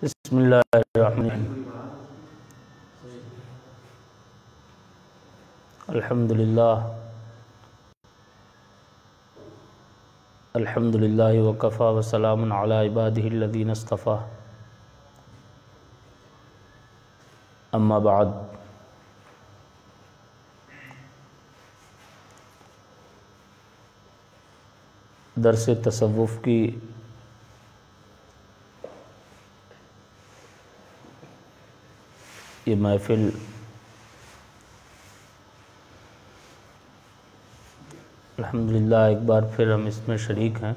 بسم اللہ الرحمن الرحیم۔ الحمدللہ وکفیٰ وسلام علی عبادہ الذین اصطفیٰ، اما بعد۔ درس تصوف کی یہ محفل الحمدللہ ایک بار پھر ہم اس میں شریک ہیں۔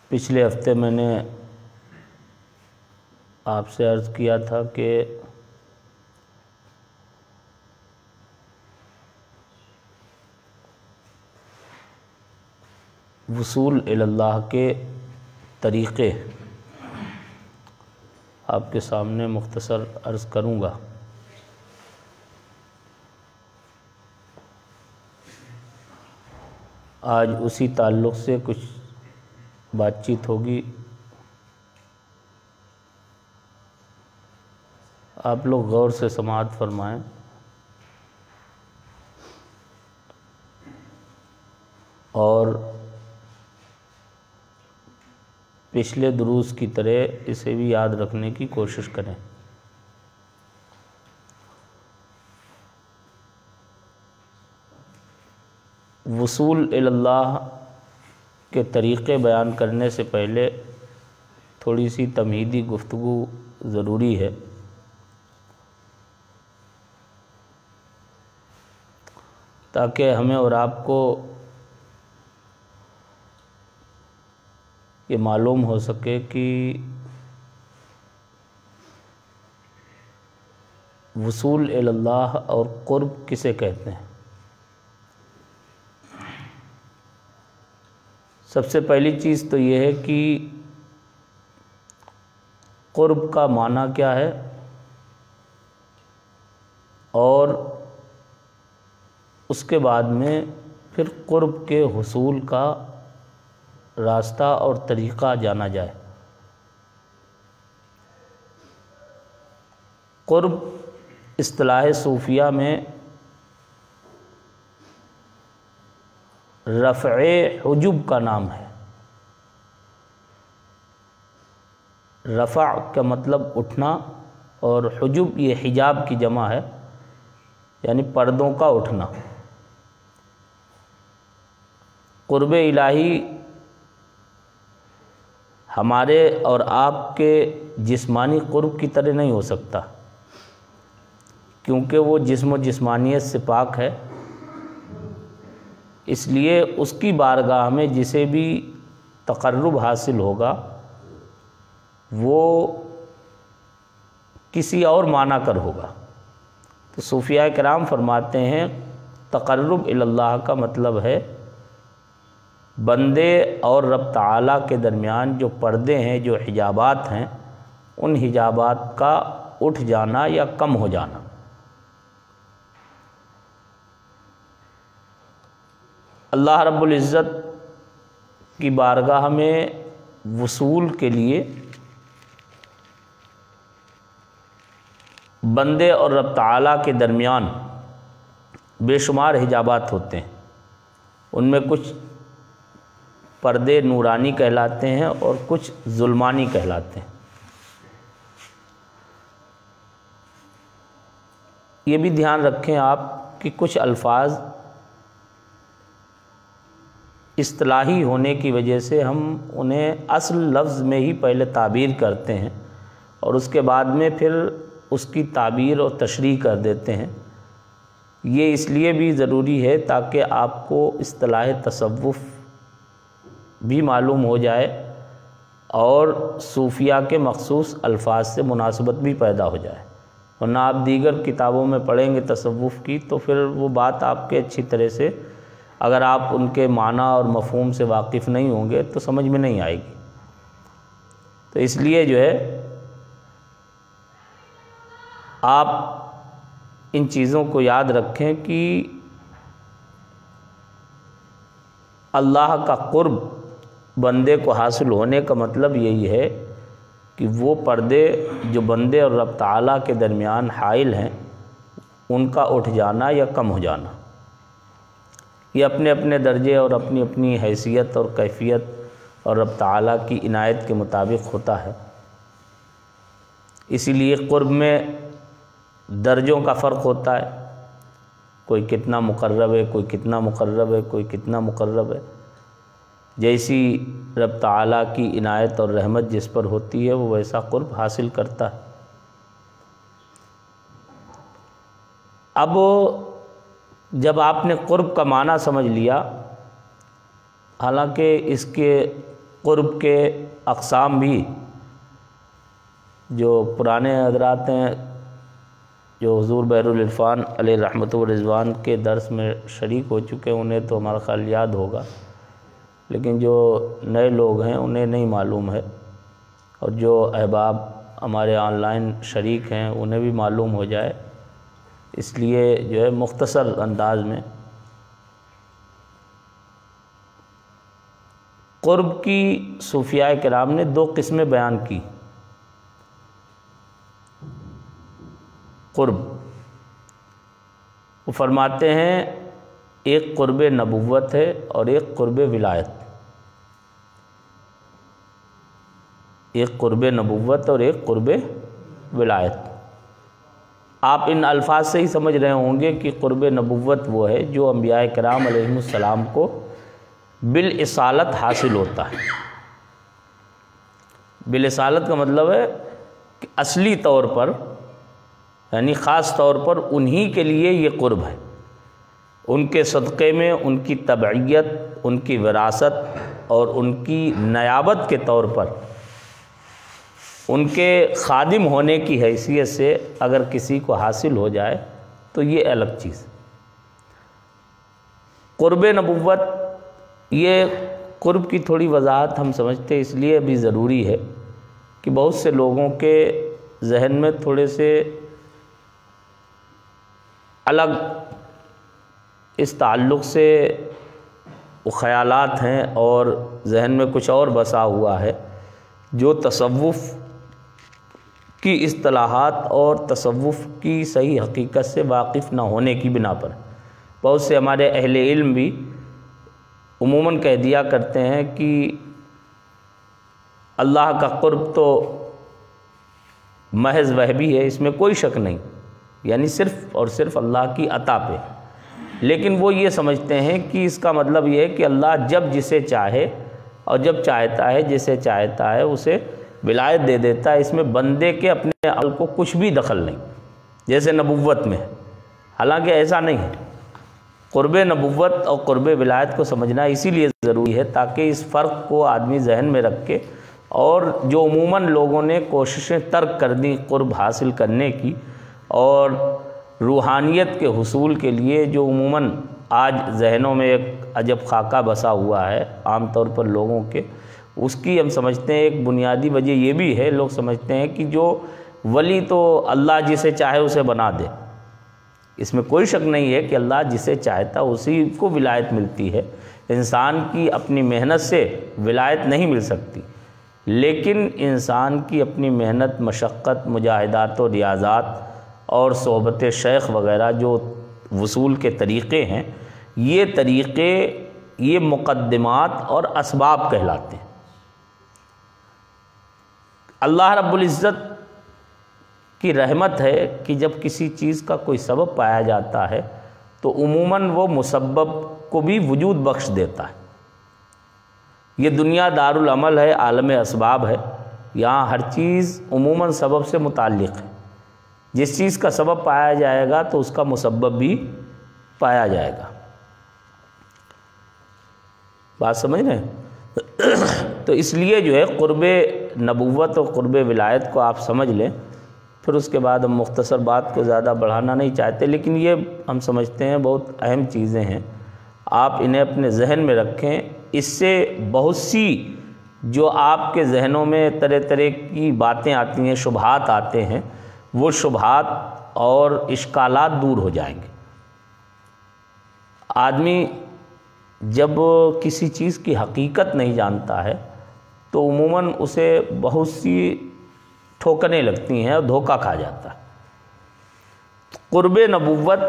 پچھلے ہفتے میں نے آپ سے عرض کیا تھا کہ وصول الی اللہ کے طریقے آپ کے سامنے مختصر عرض کروں گا۔ آج اسی تعلق سے کچھ بات چیت ہوگی۔ آپ لوگ غور سے سماعت فرمائیں۔ اور پچھلے دروس کی طرح اسے بھی یاد رکھنے کی کوشش کریں۔ وصول الی اللہ کے طریقے بیان کرنے سے پہلے تھوڑی سی تمہیدی گفتگو ضروری ہے۔ تاکہ ہمیں اور آپ کو یہ معلوم ہو سکے کہ وصول الی اللہ اور قرب کسے کہتے ہیں۔ سب سے پہلی چیز تو یہ ہے کہ قرب کا معنی کیا ہے اور اس کے بعد میں پھر قرب کے حصول کا راستہ اور طریقہ جانا جائے۔ قرب اصطلاح صوفیہ میں رفع حجب کا نام ہے۔ رفع کا مطلب اٹھنا اور حجب یہ حجاب کی جمع ہے، یعنی پردوں کا اٹھنا۔ قرب الہی ہمارے اور آپ کے جسمانی قرب کی طرح نہیں ہو سکتا، کیونکہ وہ جسم و جسمانیت سے پاک ہے۔ اس لیے اس کی بارگاہ میں جسے بھی تقرب حاصل ہوگا وہ کسی اور معنی کر ہوگا۔ تو صوفیاء کرام فرماتے ہیں تقرب الی اللہ کا مطلب ہے بندے اور رب تعالیٰ کے درمیان جو پردے ہیں، جو حجابات ہیں، ان حجابات کا اٹھ جانا یا کم ہو جانا۔ اللہ رب العزت کی بارگاہ میں وصول کے لیے بندے اور رب تعالیٰ کے درمیان بے شمار حجابات ہوتے ہیں۔ ان میں کچھ پردے نورانی کہلاتے ہیں اور کچھ ظلمانی کہلاتے ہیں۔ یہ بھی دھیان رکھیں آپ کہ کچھ الفاظ اصطلاحی ہونے کی وجہ سے ہم انہیں اصل لفظ میں ہی پہلے تعبیر کرتے ہیں اور اس کے بعد میں پھر اس کی تعبیر اور تشریح کر دیتے ہیں۔ یہ اس لیے بھی ضروری ہے تاکہ آپ کو اصطلاح تصوف بھی معلوم ہو جائے اور صوفیہ کے مخصوص الفاظ سے مناسبت بھی پیدا ہو جائے۔ ورنہ آپ دیگر کتابوں میں پڑھیں گے تصوف کی تو پھر وہ بات آپ کے اچھی طرح سے اگر آپ ان کے معنی اور مفہوم سے واقف نہیں ہوں گے تو سمجھ میں نہیں آئے گی۔ تو اس لیے جو ہے آپ ان چیزوں کو یاد رکھیں کہ اللہ کا قرب بندے کو حاصل ہونے کا مطلب یہی ہے کہ وہ پردے جو بندے اور رب تعالیٰ کے درمیان حائل ہیں ان کا اٹھ جانا یا کم ہو جانا، یہ اپنے اپنے درجے اور اپنی اپنی حیثیت اور کیفیت اور رب تعالیٰ کی عنایت کے مطابق ہوتا ہے۔ اسی لیے قرب میں درجوں کا فرق ہوتا ہے، کوئی کتنا مقرب ہے، کوئی کتنا مقرب ہے، کوئی کتنا مقرب ہے۔ جیسی رب تعالیٰ کی عنایت اور رحمت جس پر ہوتی ہے وہ ویسا قرب حاصل کرتا ہے۔ اب جب آپ نے قرب کا معنی سمجھ لیا، حالانکہ اس کے قرب کے اقسام بھی جو پرانے حضرات ہیں جو حضور بحر العرفان علیہ رحمت و رضوان کے درس میں شریک ہو چکے ہیں انہیں تو ہمارا خیال یاد ہوگا، لیکن جو نئے لوگ ہیں انہیں نہیں معلوم ہے، اور جو احباب ہمارے آن لائن شریک ہیں انہیں بھی معلوم ہو جائے، اس لیے جو ہے مختصر انداز میں قرب کی صوفیاء کرام نے دو قسمیں بیان کی۔ قرب وہ فرماتے ہیں ایک قرب نبوت ہے اور ایک قرب ولایت، ایک قرب نبوت اور ایک قرب ولایت۔ آپ ان الفاظ سے ہی سمجھ رہے ہوں گے کہ قرب نبوت وہ ہے جو انبیاء کرام علیہم السلام کو بالرسالت حاصل ہوتا ہے۔ بالرسالت کا مطلب ہے کہ اصلی طور پر یعنی خاص طور پر انہی کے لیے یہ قرب ہے، ان کے صدقے میں ان کی تبعیت، ان کی وراثت اور ان کی نیابت کے طور پر ان کے خادم ہونے کی حیثیت سے اگر کسی کو حاصل ہو جائے تو یہ الگ چیز۔ قرب نبوت، یہ قرب کی تھوڑی وضاحت ہم سمجھتے اس لیے بھی ضروری ہے کہ بہت سے لوگوں کے ذہن میں تھوڑے سے الگ اس تعلق سے وہ خیالات ہیں اور ذہن میں کچھ اور بسا ہوا ہے جو تصوف کی اصطلاحات اور تصوف کی صحیح حقیقت سے واقف نہ ہونے کی بنا پر بہت سے ہمارے اہل علم بھی عموماً کہہ دیا کرتے ہیں کہ اللہ کا قرب تو محض وہبی ہے، اس میں کوئی شک نہیں، یعنی صرف اور صرف اللہ کی عطا پہ، لیکن وہ یہ سمجھتے ہیں کہ اس کا مطلب یہ ہے کہ اللہ جب جسے چاہے اور جب چاہتا ہے جسے چاہتا ہے اسے ولایت دے دیتا ہے، اس میں بندے کے اپنے عمل کو کچھ بھی دخل نہیں، جیسے نبوت میں۔ حالانکہ ایسا نہیں ہے، قرب نبوت اور قرب ولایت کو سمجھنا اسی لیے ضروری ہے تاکہ اس فرق کو آدمی ذہن میں رکھے، اور جو عموماً لوگوں نے کوششیں ترک کر دیں قرب حاصل کرنے کی اور روحانیت کے حصول کے لیے جو عموماً آج ذہنوں میں ایک عجب خاکہ بسا ہوا ہے عام طور پر لوگوں کے، اس کی ہم سمجھتے ہیں ایک بنیادی وجہ یہ بھی ہے، لوگ سمجھتے ہیں کہ جو ولی تو اللہ جسے چاہے اسے بنا دے۔ اس میں کوئی شک نہیں ہے کہ اللہ جسے چاہتا اسی کو ولایت ملتی ہے، انسان کی اپنی محنت سے ولایت نہیں مل سکتی، لیکن انسان کی اپنی محنت، مشقت، مجاہدات و ریاضات اور صحبت شیخ وغیرہ جو وصول کے طریقے ہیں، یہ طریقے، یہ مقدمات اور اسباب کہلاتے ہیں۔ اللہ رب العزت کی رحمت ہے کہ جب کسی چیز کا کوئی سبب پایا جاتا ہے تو عموماً وہ مسبب کو بھی وجود بخش دیتا ہے۔ یہ دنیا دارالعمل ہے، عالم اسباب ہے، یہاں ہر چیز عموماً سبب سے متعلق ہے، جس چیز کا سبب پایا جائے گا تو اس کا مسبب بھی پایا جائے گا۔ بات سمجھ رہے ہیں؟ تو اس لیے جو ہے قرب نبوت اور قرب ولایت کو آپ سمجھ لیں، پھر اس کے بعد ہم مختصر بات کو زیادہ بڑھانا نہیں چاہتے، لیکن یہ ہم سمجھتے ہیں بہت اہم چیزیں ہیں، آپ انہیں اپنے ذہن میں رکھیں۔ اس سے بہت سی جو آپ کے ذہنوں میں طرح طرح کی باتیں آتی ہیں، شبہات آتے ہیں، وہ شبہات اور اشکالات دور ہو جائیں گے۔ آدمی جب کسی چیز کی حقیقت نہیں جانتا ہے تو عموماً اسے بہت سی ٹھوکریں لگتی ہیں اور دھوکہ کھا جاتا ہے۔ قرب نبوت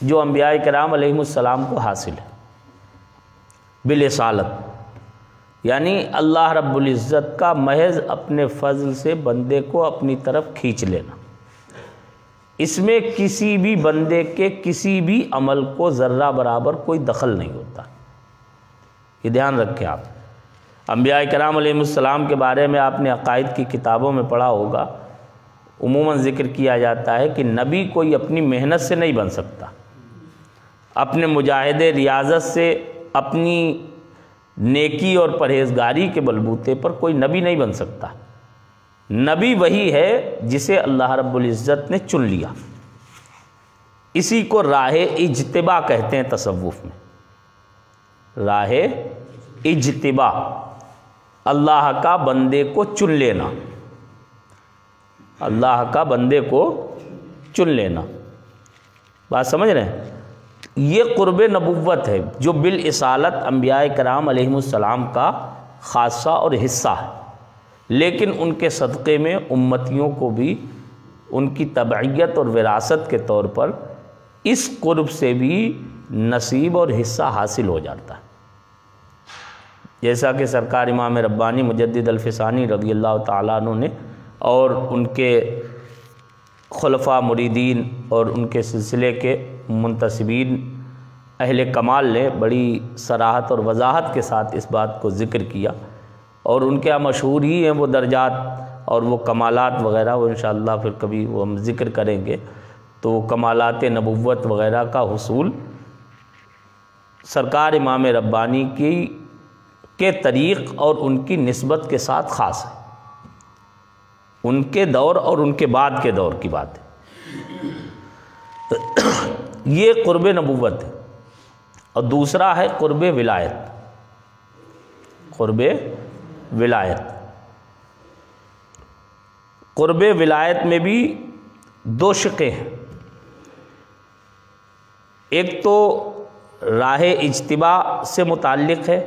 جو انبیاء کرام علیہم السلام کو حاصل ہے بالرسالت، یعنی اللہ رب العزت کا محض اپنے فضل سے بندے کو اپنی طرف کھینچ لینا، اس میں کسی بھی بندے کے کسی بھی عمل کو ذرہ برابر کوئی دخل نہیں ہوتا۔ یہ دھیان رکھیں آپ۔ انبیاء کرام علیہ السلام کے بارے میں آپ نے عقائد کی کتابوں میں پڑھا ہوگا، عموماً ذکر کیا جاتا ہے کہ نبی کوئی اپنی محنت سے نہیں بن سکتا، اپنے مجاہدے ریاضت سے، اپنی نیکی اور پرہیزگاری کے بلبوتے پر کوئی نبی نہیں بن سکتا۔ نبی وہی ہے جسے اللہ رب العزت نے چن لیا، اسی کو راہ اجتباء کہتے ہیں تصوف میں۔ راہ اجتباء، اللہ کا بندے کو چن لینا، اللہ کا بندے کو چن لینا۔ بات سمجھ رہے ہیں؟ یہ قرب نبوت ہے جو بالرسالت انبیاء کرام علیہم السلام کا خاصہ اور حصہ ہے، لیکن ان کے صدقے میں امتیوں کو بھی ان کی تبعیت اور وراثت کے طور پر اس قرب سے بھی نصیب اور حصہ حاصل ہو جاتا ہے۔ جیسا کہ سرکار امام ربانی مجدد الفسانی رضی اللہ تعالیٰ عنہ نے اور ان کے خلفاء مریدین اور ان کے سلسلے کے منتسبین اہل کمال نے بڑی صراحت اور وضاحت کے ساتھ اس بات کو ذکر کیا، اور ان کے مشہور ہی ہیں وہ درجات اور وہ کمالات وغیرہ، وہ انشاءاللہ پھر کبھی وہ ہم ذکر کریں گے۔ تو وہ کمالات نبوت وغیرہ کا حصول سرکار امام ربانی کے طریق اور ان کی نسبت کے ساتھ خاص ہے، ان کے دور اور ان کے بعد کے دور کی بات ہے۔ یہ قرب نبوت ہے۔ اور دوسرا ہے قرب ولایت۔ قرب ولایت، قرب ولایت میں بھی دو شقیں ہیں۔ ایک تو راہ اجتباء سے متعلق ہے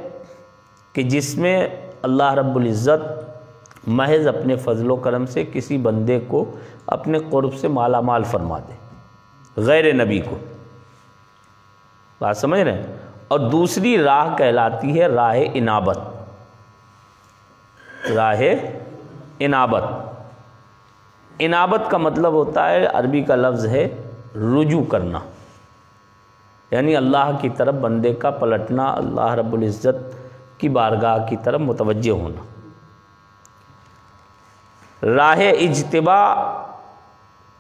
کہ جس میں اللہ رب العزت محض اپنے فضل و کرم سے کسی بندے کو اپنے قرب سے مالا مال فرما دے، غیر نبی کو۔ بات سمجھ رہے ہیں؟ اور دوسری راہ کہلاتی ہے راہ انابت۔ راہ انابت، انابت کا مطلب ہوتا ہے، عربی کا لفظ ہے رجوع کرنا، یعنی اللہ کی طرف بندے کا پلٹنا، اللہ رب العزت کی بارگاہ کی طرف متوجہ ہونا۔ راہ اجتباء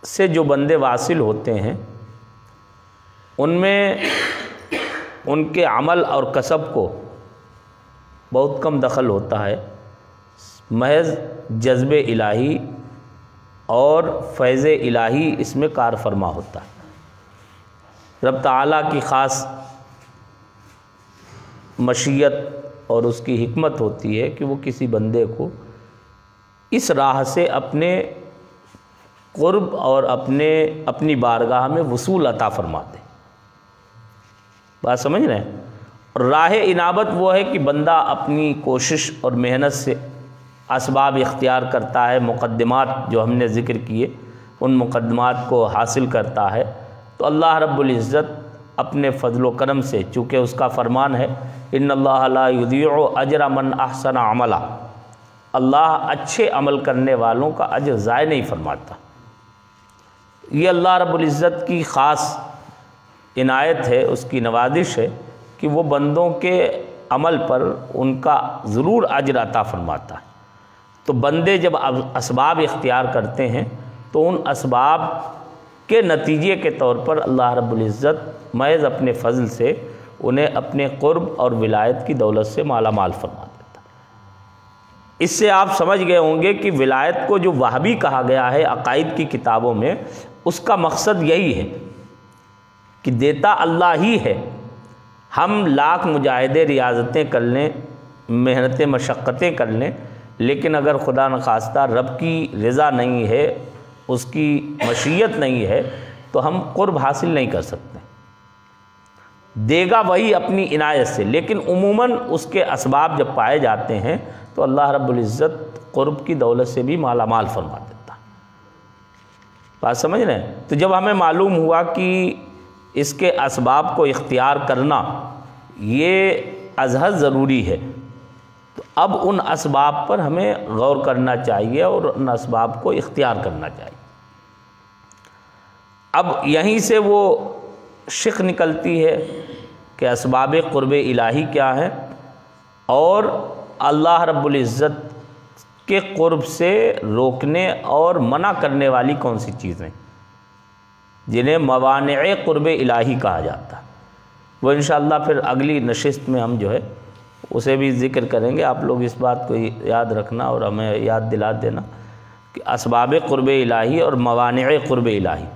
سے جو بندے واصل ہوتے ہیں ان میں ان کے عمل اور کسب کو بہت کم دخل ہوتا ہے، محض جذب الہی اور فیض الہی اس میں کار فرما ہوتا ہے۔ رب تعالیٰ کی خاص مشیت اور اس کی حکمت ہوتی ہے کہ وہ کسی بندے کو اس راہ سے اپنے قرب اور اپنی بارگاہ میں وصول عطا فرماتے۔ بات سمجھ رہے ہیں؟ اور راہ انابت وہ ہے کہ بندہ اپنی کوشش اور محنت سے اسباب اختیار کرتا ہے، مقدمات جو ہم نے ذکر کیے ان مقدمات کو حاصل کرتا ہے، تو اللہ رب العزت اپنے فضل و کرم سے، چونکہ اس کا فرمان ہے ان اللہ لا یضیع اجر من احسن عملا، اللہ اچھے عمل کرنے والوں کا اجر ضائع نہیں فرماتا۔ یہ اللہ رب العزت کی خاص عنایت ہے، اس کی نوازش ہے کہ وہ بندوں کے عمل پر ان کا ضرور اجر عطا فرماتا ہے۔ تو بندے جب اسباب اختیار کرتے ہیں تو ان اسباب کے نتیجے کے طور پر اللہ رب العزت محض اپنے فضل سے انہیں اپنے قرب اور ولایت کی دولت سے مالا مال فرما دیتا ہے۔ اس سے آپ سمجھ گئے ہوں گے کہ ولایت کو جو وہابی کہا گیا ہے عقائد کی کتابوں میں، اس کا مقصد یہی ہے کہ دیتا اللہ ہی ہے۔ ہم لاکھ مجاہدے ریاضتیں کر لیں، محنتیں مشقتیں کر لیں، لیکن اگر خدا نخواستہ رب کی رضا نہیں ہے اس کی مشیت نہیں ہے تو ہم قرب حاصل نہیں کر سکتے. دے گا وہی اپنی عنایت سے، لیکن عموماً اس کے اسباب جب پائے جاتے ہیں تو اللہ رب العزت قرب کی دولت سے بھی مالا مال فرما دیتا. بات سمجھ رہے ہیں؟ تو جب ہمیں معلوم ہوا کہ اس کے اسباب کو اختیار کرنا یہ ازحد ضروری ہے، تو اب ان اسباب پر ہمیں غور کرنا چاہیے اور ان اسباب کو اختیار کرنا چاہیے. اب یہیں سے وہ شق نکلتی ہے کہ اسباب قرب الہی کیا ہے اور اللہ رب العزت کے قرب سے روکنے اور منع کرنے والی کون سی چیزیں جنہیں موانع قرب الہی کہا جاتا ہے. وہ انشاءاللہ پھر اگلی نشست میں ہم جو ہے اسے بھی ذکر کریں گے. آپ لوگ اس بات کو یاد رکھنا اور ہمیں یاد دلا دینا کہ اسباب قرب الہی اور موانع قرب الہی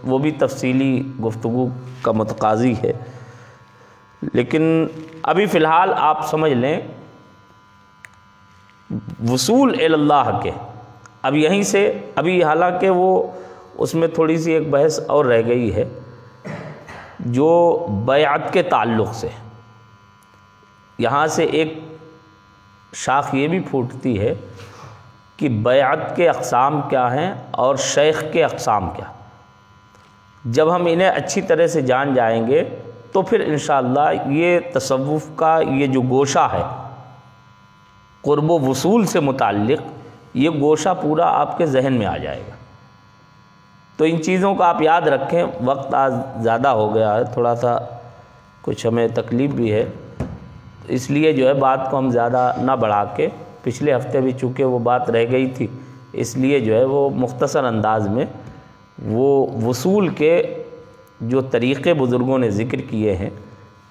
وہ بھی تفصیلی گفتگو کا متقاضی ہے. لیکن ابھی فی الحال آپ سمجھ لیں وصول اللہ کے، اب یہیں سے ابھی حالانکہ وہ اس میں تھوڑی سی ایک بحث اور رہ گئی ہے جو بیعت کے تعلق سے. یہاں سے ایک شاخ یہ بھی پھوٹتی ہے کہ بیعت کے اقسام کیا ہیں اور شیخ کے اقسام کیا. جب ہم انہیں اچھی طرح سے جان جائیں گے تو پھر انشاءاللہ یہ تصوف کا یہ جو گوشہ ہے قرب و وصول سے متعلق، یہ گوشہ پورا آپ کے ذہن میں آ جائے گا. تو ان چیزوں کو آپ یاد رکھیں. وقت آج زیادہ ہو گیا ہے، تھوڑا سا کچھ ہمیں تکلیف بھی ہے، اس لیے جو ہے بات کو ہم زیادہ نہ بڑھا کے، پچھلے ہفتے بھی چونکہ وہ بات رہ گئی تھی اس لیے جو ہے وہ مختصر انداز میں وہ وصول کے جو طریقے بزرگوں نے ذکر کیے ہیں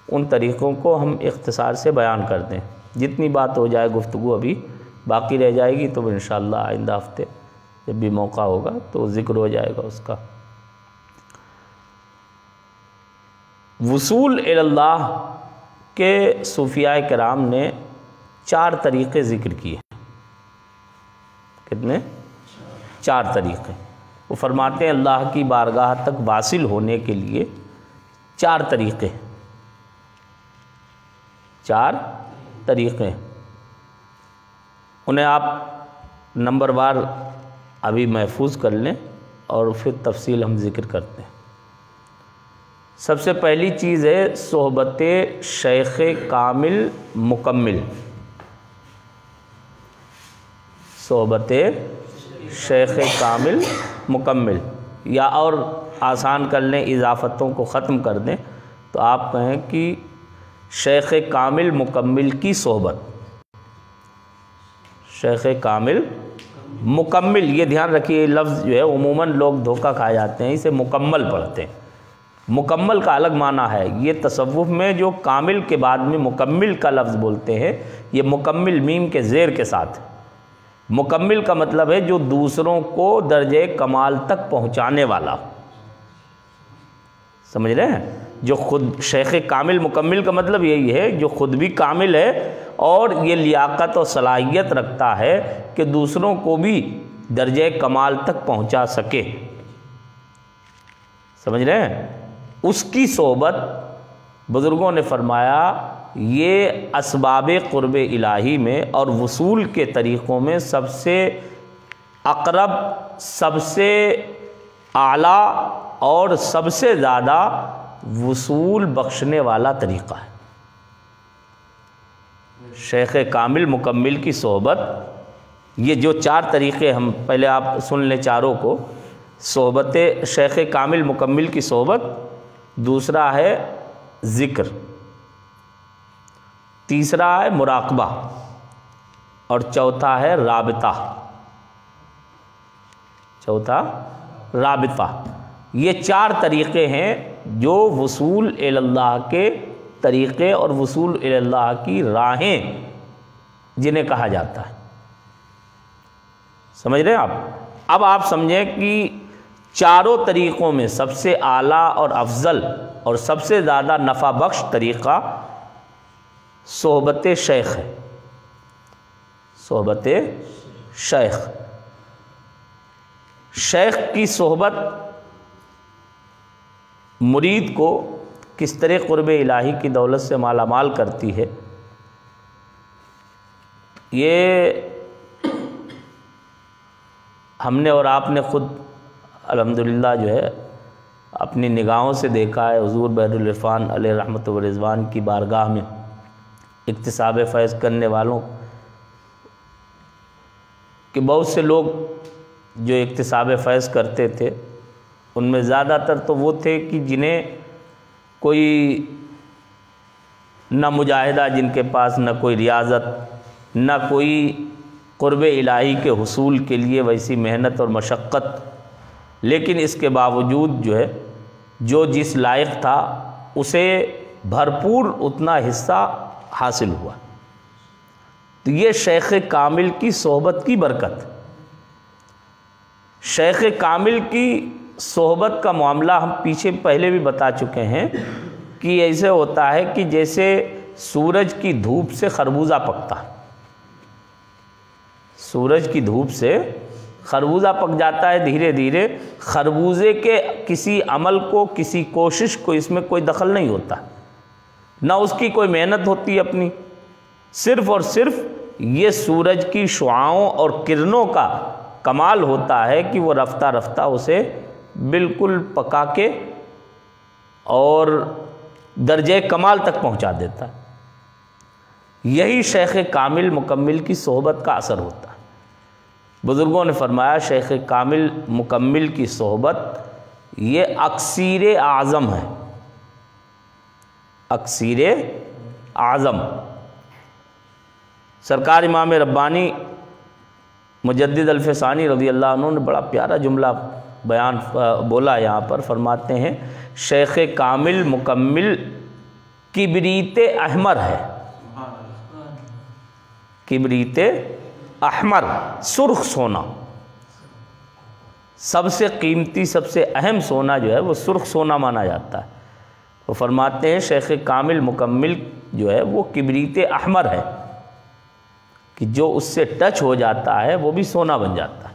ان طریقوں کو ہم اختصار سے بیان کر دیں. جتنی بات ہو جائے گفتگو ابھی باقی رہ جائے گی تو انشاءاللہ آئندہ ہفتے جب بھی موقع ہوگا تو ذکر ہو جائے گا اس کا. وصول اللہ کے صوفیاء کرام نے 4 طریقے ذکر کیے. کتنے؟ 4 طریقے. وہ فرماتے ہیں اللہ کی بارگاہ تک واصل ہونے کے لیے 4 طریقے، 4 طریقے. انہیں آپ نمبر وار ابھی محفوظ کر لیں اور پھر تفصیل ہم ذکر کرتے ہیں. سب سے پہلی چیز ہے صحبت شیخ کامل مکمل. صحبت شیخ کامل مکمل، یا اور آسان کر لیں اضافتوں کو ختم کر دیں تو آپ کہیں کہ شیخ کامل مکمل کی صحبت. شیخ کامل مکمل، یہ دھیان رکھیے لفظ جو ہے عموماً لوگ دھوکہ کھا جاتے ہیں، اسے مکمل پڑھتے ہیں. مکمل کا الگ معنی ہے. یہ تصوف میں جو کامل کے بعد میں مکمل کا لفظ بولتے ہیں یہ مکمل میم کے زیر کے ساتھ. مکمل کا مطلب ہے جو دوسروں کو درجہ کمال تک پہنچانے والا. سمجھ رہے ہیں؟ جو خود شیخ کامل مکمل کا مطلب یہی ہے جو خود بھی کامل ہے اور یہ لیاقت اور صلاحیت رکھتا ہے کہ دوسروں کو بھی درجہ کمال تک پہنچا سکے. سمجھ رہے ہیں؟ اس کی صحبت بزرگوں نے فرمایا یہ اسباب قرب الہی میں اور وصول کے طریقوں میں سب سے اقرب، سب سے اعلیٰ اور سب سے زیادہ وصول بخشنے والا طریقہ ہے. شیخ کامل مکمل کی صحبت، یہ جو 4 طریقے ہم پہلے آپ سن لیں چاروں کو. صحبت شیخ کامل مکمل کی صحبت، دوسرا ہے ذکر، تیسرا ہے مراقبہ اور چوتھا ہے رابطہ. چوتھا رابطہ. یہ 4 طریقے ہیں جو وصول اللہ کے طریقے اور وصول اللہ کی راہیں جنہیں کہا جاتا ہے. سمجھ رہے ہیں آپ؟ اب آپ سمجھیں کہ چاروں طریقوں میں سب سے اعلیٰ اور افضل اور سب سے زیادہ نفع بخش طریقہ صحبت شیخ ہے. صحبت شیخ. شیخ کی صحبت مرید کو کس طرح قرب الہی کی دولت سے مالا مال کرتی ہے، یہ ہم نے اور آپ نے خود الحمدللہ جو ہے اپنی نگاہوں سے دیکھا ہے۔ حضور بحر العرفان علیہ رحمت و رضوان کی بارگاہ میں اکتساب فیض کرنے والوں کہ بہت سے لوگ جو اکتساب فیض کرتے تھے ان میں زیادہ تر تو وہ تھے کہ جنہیں کوئی نہ مجاہدہ، جن کے پاس نہ کوئی ریاضت، نہ کوئی قرب الہی کے حصول کے لیے ویسی محنت اور مشقت، لیکن اس کے باوجود جو ہے جو جس لائق تھا اسے بھرپور اتنا حصہ حاصل ہوا۔ تو یہ شیخ کامل کی صحبت کی برکت۔ شیخ کامل کی صحبت کا معاملہ ہم پیچھے پہلے بھی بتا چکے ہیں کہ ایسے ہوتا ہے کہ جیسے سورج کی دھوپ سے خربوزہ پکتا ہے، سورج کی دھوپ سے خربوزہ پک جاتا ہے دھیرے دھیرے، خربوزے کے کسی عمل کو، کسی کوشش کو اس میں کوئی دخل نہیں ہوتا، نہ اس کی کوئی محنت ہوتی اپنی، صرف اور صرف یہ سورج کی شعاؤں اور کرنوں کا کمال ہوتا ہے کہ وہ رفتہ رفتہ اسے بالکل پکا کے اور درجہ کمال تک پہنچا دیتا ہے۔ یہی شیخ کامل مکمل کی صحبت کا اثر ہوتا ہے۔ بزرگوں نے فرمایا شیخ کامل مکمل کی صحبت یہ اکسیر اعظم ہے، اکسیر اعظم۔ سرکار امام ربانی مجدد الفسانی رضی اللہ عنہ نے بڑا پیارا جملہ بیان بولا یہاں پر، فرماتے ہیں شیخ کامل مکمل کبریت احمر ہے، کبریت احمر، سرخ سونا، سب سے قیمتی سب سے اہم سونا جو ہے وہ سرخ سونا مانا جاتا ہے۔ وہ فرماتے ہیں شیخ کامل مکمل جو ہے وہ کبریت احمر ہے کہ جو اس سے ٹچ ہو جاتا ہے وہ بھی سونا بن جاتا ہے۔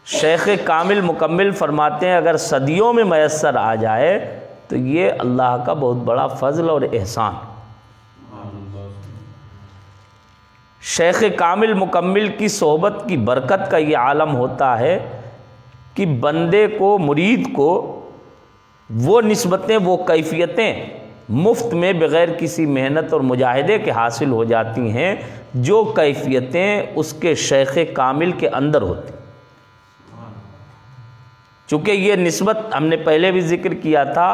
شیخ کامل مکمل فرماتے ہیں اگر صدیوں میں میسر آ جائے تو یہ اللہ کا بہت بڑا فضل اور احسان۔ شیخ کامل مکمل کی صحبت کی برکت کا یہ عالم ہوتا ہے کہ بندے کو، مرید کو وہ نسبتیں، وہ کیفیتیں مفت میں بغیر کسی محنت اور مجاہدے کے حاصل ہو جاتی ہیں جو کیفیتیں اس کے شیخ کامل کے اندر ہوتی ہیں۔ چونکہ یہ نسبت ہم نے پہلے بھی ذکر کیا تھا،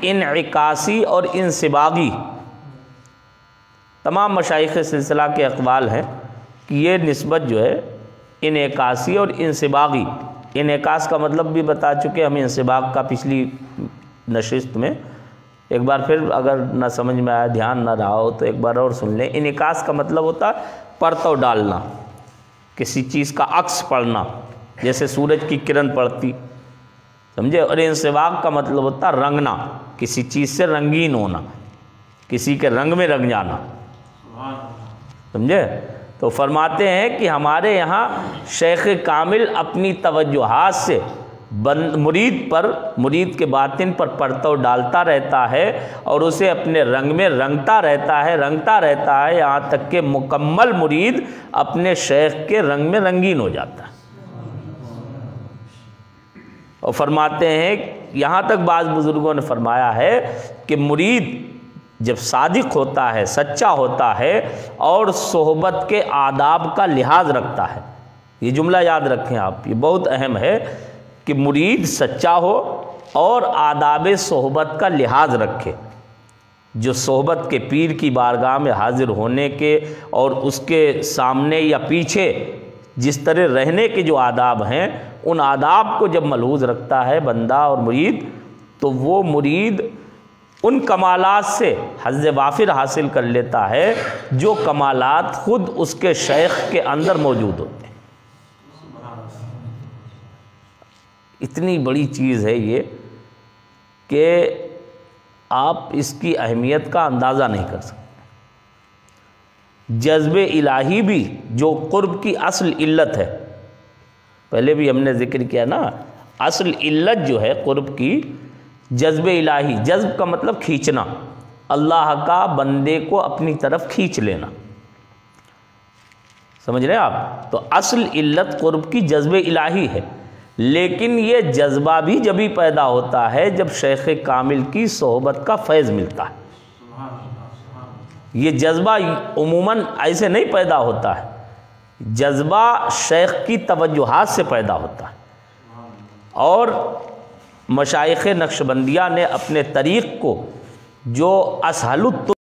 انعکاسی اور انسباغی، تمام مشائخ سلسلہ کے اقوال ہیں کہ یہ نسبت جو ہے انعکاسی اور انسباغی، انعکاس کا مطلب بھی بتا چکے ہمیں انسباغ کا پچھلی نشست میں، ایک بار پھر اگر نہ سمجھ میں آیا، دھیان نہ رہا ہو تو ایک بار اور سن لیں۔ انعکاس کا مطلب ہوتا ہے پرتو ڈالنا، کسی چیز کا عکس پڑنا، جیسے سورج کی کرن پڑتی، سمجھے؟ اور انسباغ کا مطلب ہوتا ہے رنگنا، کسی چیز سے رنگین ہونا، کسی کے رنگ میں رنگ جانا، سمجھے؟ تو فرماتے ہیں کہ ہمارے یہاں شیخ کامل اپنی توجہات سے مرید کے باطن پر پرتو ڈالتا رہتا ہے اور اسے اپنے رنگ میں رنگتا رہتا ہے یہاں تک کہ مکمل مرید اپنے شیخ کے رنگ میں رنگین ہو جاتا ہے۔ اور فرماتے ہیں یہاں تک بعض بزرگوں نے فرمایا ہے کہ مرید جب صادق ہوتا ہے، سچا ہوتا ہے اور صحبت کے آداب کا لحاظ رکھتا ہے، یہ جملہ یاد رکھیں آپ، یہ بہت اہم ہے کہ مرید سچا ہو اور آداب صحبت کا لحاظ رکھے، جو صحبت کے پیر کی بارگاہ میں حاضر ہونے کے اور اس کے سامنے یا پیچھے جس طرح رہنے کے جو آداب ہیں، ان آداب کو جب ملحوظ رکھتا ہے بندہ اور مرید، تو وہ مرید ان کمالات سے حظ وافر حاصل کر لیتا ہے جو کمالات خود اس کے شیخ کے اندر موجود ہوتے ہیں۔ اتنی بڑی چیز ہے یہ کہ آپ اس کی اہمیت کا اندازہ نہیں کر سکتے۔ جذب الہی بھی جو قرب کی اصل علت ہے، پہلے بھی ہم نے ذکر کیا نا، اصل علت جو ہے قرب کی جذب الہی، جذب کا مطلب کھینچنا، اللہ کا بندے کو اپنی طرف کھینچ لینا، سمجھ رہے ہیں آپ؟ تو اصل علت قرب کی جذب الہی ہے، لیکن یہ جذبہ بھی جبھی پیدا ہوتا ہے جب شیخ کامل کی صحبت کا فیض ملتا ہے۔ یہ جذبہ عموماً ایسے نہیں پیدا ہوتا ہے، جذبہ شیخ کی توجہات سے پیدا ہوتا ہے، اور مشائخ نقشبندیہ نے اپنے طریق کو جو اسہل